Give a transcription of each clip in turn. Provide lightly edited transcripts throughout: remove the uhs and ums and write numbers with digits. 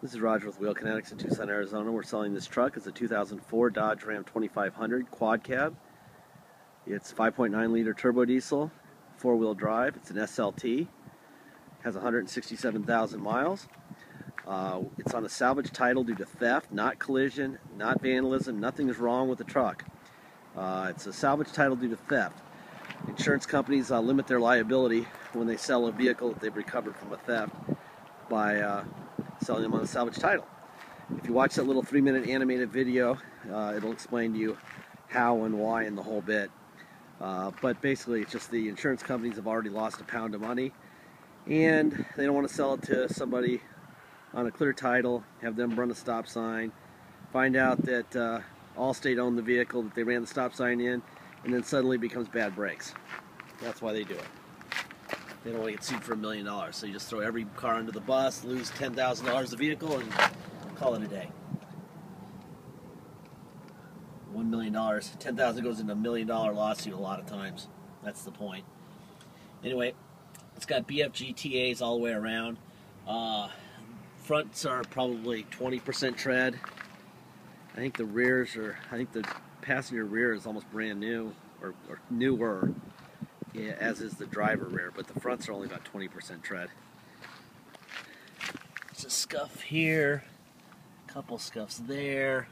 This is Roger with Wheel Kinetics in Tucson, Arizona. We're selling this truck. It's a 2004 Dodge Ram 2500 quad cab. It's 5.9 liter turbo diesel, four-wheel drive. It's an SLT. Has 167,000 miles. It's on a salvage title due to theft, not collision, not vandalism. Nothing is wrong with the truck. It's a salvage title due to theft. Insurance companies limit their liability when they sell a vehicle that they've recovered from a theft by selling them on a salvage title. If you watch that little 3-minute animated video, it'll explain to you how and why and the whole bit. But basically, it's just the insurance companies have already lost a pound of money, and they don't want to sell it to somebody on a clear title, have them run a stop sign, find out that Allstate owned the vehicle that they ran the stop sign in, and then suddenly it becomes bad brakes. That's why they do it. They don't want to get sued for $1 million, so you just throw every car under the bus, lose $10,000 a vehicle, and call it a day. $1 million, $10,000 goes into $1 million lawsuit a lot of times. That's the point. Anyway, it's got BFG TAs all the way around. Fronts are probably 20% tread. I think the rears are, I think the passenger rear is almost brand new, or newer. Yeah, as is the driver rear, but the fronts are only about 20% tread. There's a scuff here, a couple scuffs there.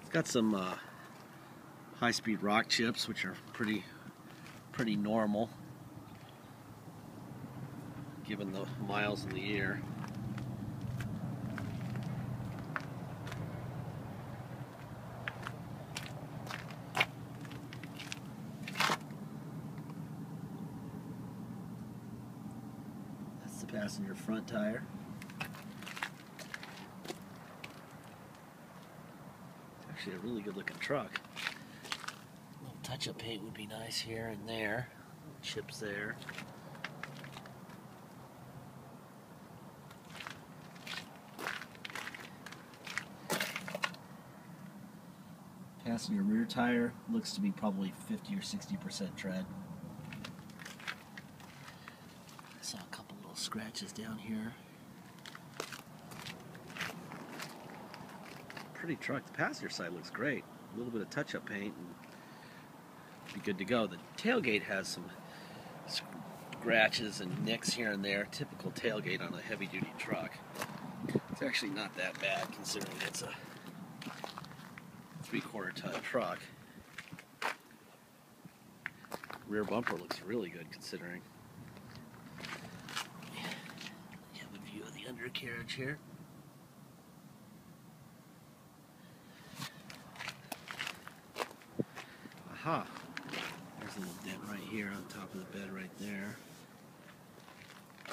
It's got some high-speed rock chips, which are pretty normal, given the miles in the year. The passenger front tire. It's actually a really good looking truck. A little touch-up paint would be nice here and there. Chips there. Passenger rear tire looks to be probably 50 or 60% tread. I saw a couple little scratches down here. Pretty truck. The passenger side looks great. A little bit of touch-up paint and be good to go. The tailgate has some scratches and nicks here and there. Typical tailgate on a heavy-duty truck. It's actually not that bad considering it's a 3/4 ton truck. Rear bumper looks really good considering. The undercarriage here. Aha! There's a little dent right here on top of the bed right there. I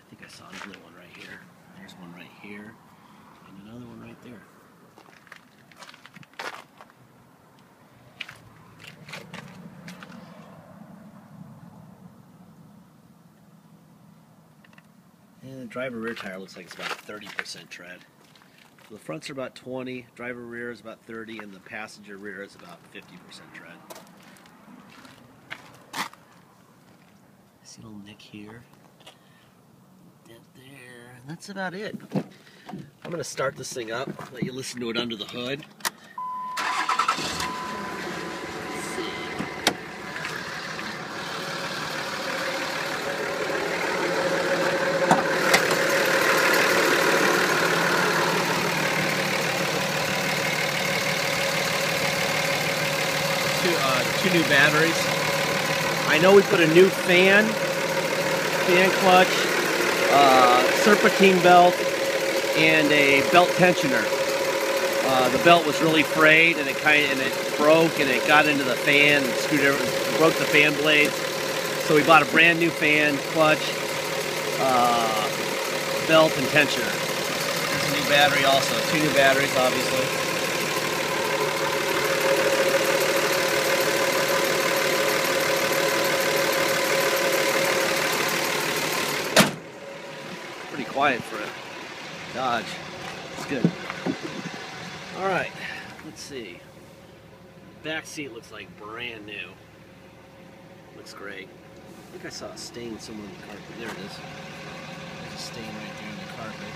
think I saw another one right here. There's one right here, and another one right there. And the driver rear tire looks like it's about 30% tread. So the fronts are about 20, driver rear is about 30, and the passenger rear is about 50% tread. I see a little nick here, dent there, and that's about it. I'm going to start this thing up, let you listen to it under the hood. Two new batteries. I know we put a new fan clutch, serpentine belt, and a belt tensioner. The belt was really frayed, and it broke, and it got into the fan and broke the fan blades. So we bought a brand new fan, clutch, belt, and tensioner. There's a new battery also. Two new batteries, obviously. Quiet for a Dodge. It's good. Alright, let's see. Back seat looks like brand new. Looks great. I think I saw a stain somewhere in the carpet. There it is. There's a stain right there in the carpet.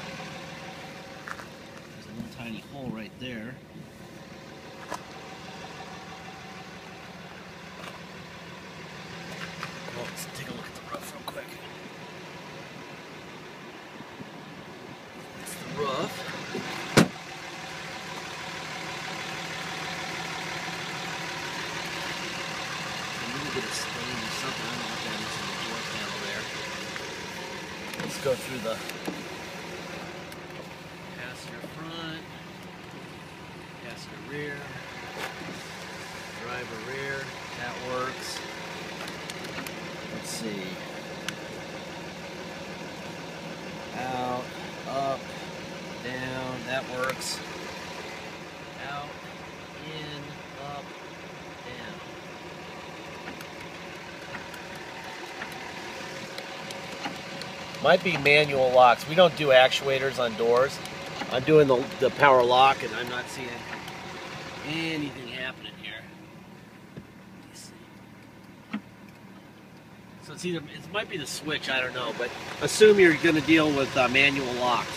There's a little tiny hole right there. Well, let's take a look at the roof real quick. That's the roof. A little bit of stain or something. I don't know what that is in the door panel there. Let's go through the passenger front, passenger rear, driver rear. That works. Let's see. Out, up, down. That works. Out, in, up, down. Might be manual locks. We don't do actuators on doors. I'm doing the power lock, and I'm not seeing anything happening here. Let's see. So it's either, it might be the switch, I don't know, but assume you're going to deal with manual locks.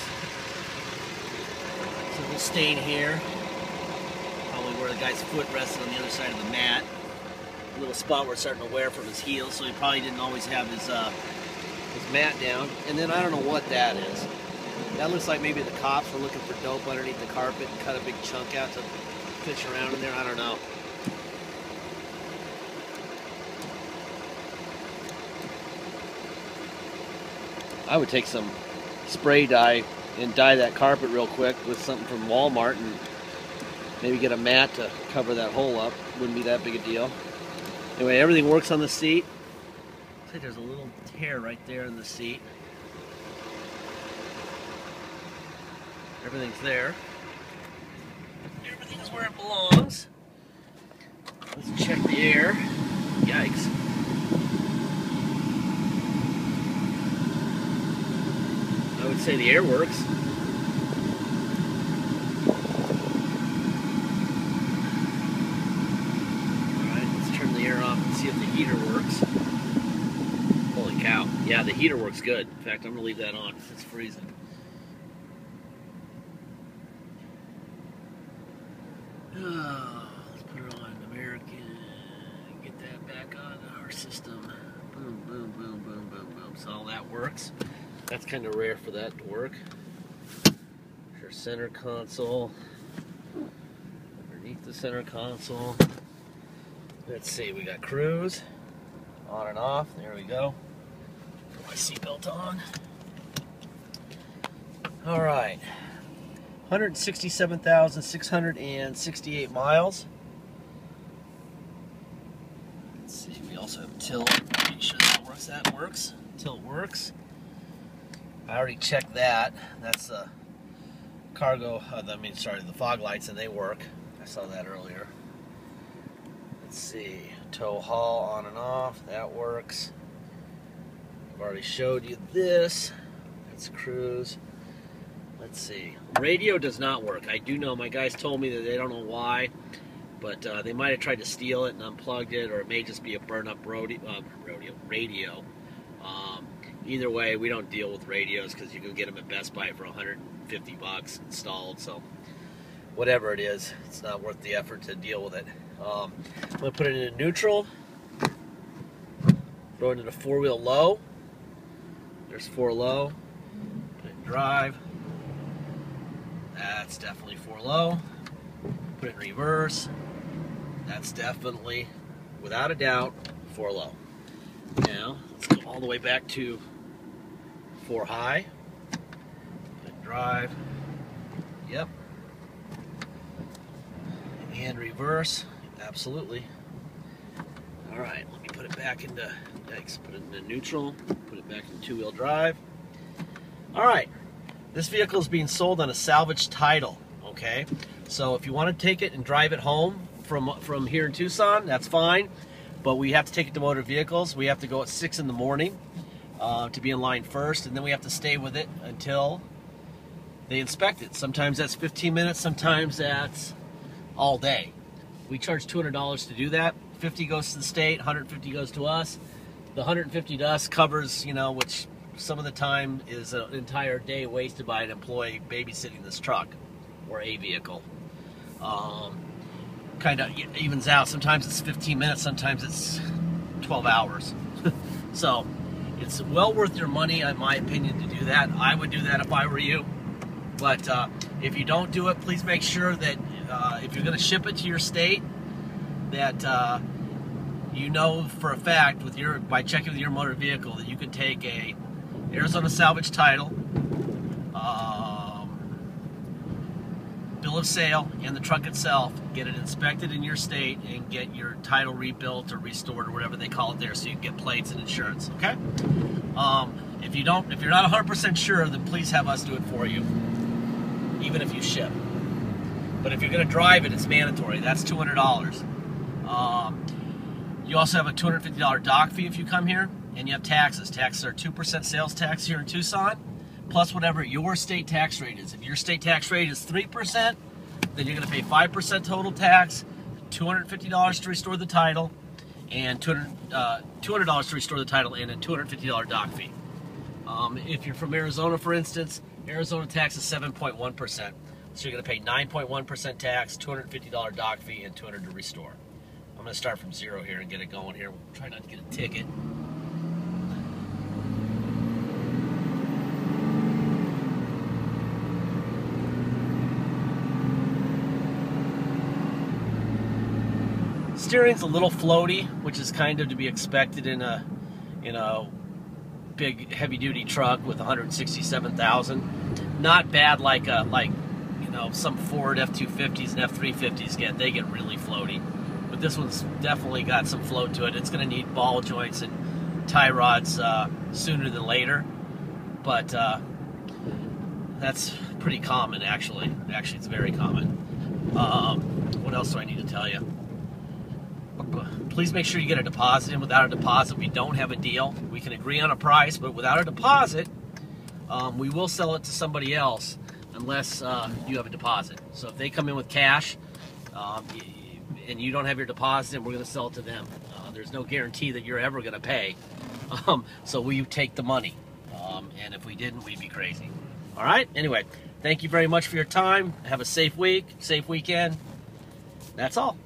So a little stain here, probably where the guy's foot rested on the other side of the mat. A little spot where it's starting to wear from his heel, so he probably didn't always have his mat down. And then I don't know what that is. That looks like maybe the cops were looking for dope underneath the carpet and cut a big chunk out to fish around in there. I don't know. I would take some spray dye and dye that carpet real quick with something from Walmart and maybe get a mat to cover that hole up. Wouldn't be that big a deal. Anyway, everything works on the seat. Looks like there's a little tear right there in the seat. Everything's there. Everything is where it belongs. Let's check the air. Yikes. I would say the air works. Alright, let's turn the air off and see if the heater works. Holy cow. Yeah, the heater works good. In fact, I'm going to leave that on. It's freezing. Let's put it on American. Get that back on our system. Boom, boom, boom, boom, boom, boom. So all that works. That's kind of rare for that to work. There's your center console. Underneath the center console. Let's see, we got cruise. On and off. There we go. Put my seatbelt on. Alright. 167,668 miles. Let's see, we also have tilt. Make sure that works. That works. Tilt works. I already checked that. That's the cargo, the fog lights, and they work. I saw that earlier. Let's see, tow haul on and off. That works. I've already showed you this. That's cruise. Let's see. Radio does not work. I do know my guys told me that they don't know why, but they might have tried to steal it and unplugged it, or it may just be a burn-up radio. Either way, we don't deal with radios because you can get them at Best Buy for $150 installed. So whatever it is, it's not worth the effort to deal with it. I'm going to put it into neutral. Throw it into 4-wheel low. There's 4 low. Put it in drive. That's definitely 4 low. Put it in reverse. That's definitely, without a doubt, 4 low. Now, let's go all the way back to 4 high. Put it in drive. Yep. And reverse. Absolutely. Alright, let me put it back into, yikes, put it into neutral. Put it back in 2-wheel drive. Alright. This vehicle is being sold on a salvage title, okay? So if you want to take it and drive it home from here in Tucson, that's fine. But we have to take it to motor vehicles. We have to go at 6 in the morning to be in line first, and then we have to stay with it until they inspect it. Sometimes that's 15 minutes, sometimes that's all day. We charge $200 to do that. 50 goes to the state, 150 goes to us. The 150 to us covers, you know, which some of the time is an entire day wasted by an employee babysitting this truck or a vehicle. Kind of evens out. Sometimes it's 15 minutes, sometimes it's 12 hours. So it's well worth your money, in my opinion, to do that. I would do that if I were you. But if you don't do it, please make sure that if you're going to ship it to your state, that you know for a fact by checking with your motor vehicle that you can take a Arizona salvage title, bill of sale, and the truck itself, get it inspected in your state, and get your title rebuilt or restored or whatever they call it there, so you can get plates and insurance. Okay? If you're not 100% sure, then please have us do it for you, even if you ship. But if you're going to drive it, it's mandatory. That's $200. You also have a $250 dock fee if you come here, and you have taxes. Taxes are 2% sales tax here in Tucson, plus whatever your state tax rate is. If your state tax rate is 3%, then you're going to pay 5% total tax, $250 to restore the title, and $200 to restore the title, and a $250 dock fee. If you're from Arizona, for instance, Arizona tax is 7.1%. So you're going to pay 9.1% tax, $250 dock fee, and $200 to restore. I'm going to start from zero here and get it going here. We'll try not to get a ticket. Steering's a little floaty, which is kind of to be expected in a big heavy-duty truck with 167,000. Not bad like some Ford F-250s and F-350s get. They get really floaty, but this one's definitely got some float to it. It's going to need ball joints and tie rods sooner than later, but that's pretty common actually. Actually, it's very common. What else do I need to tell you? Please make sure you get a deposit in. Without a deposit, we don't have a deal. We can agree on a price, but without a deposit, we will sell it to somebody else unless you have a deposit. So if they come in with cash and you don't have your deposit, we're going to sell it to them. There's no guarantee that you're ever going to pay. So we take the money. And if we didn't, we'd be crazy. All right? Anyway, thank you very much for your time. Have a safe week, safe weekend. That's all.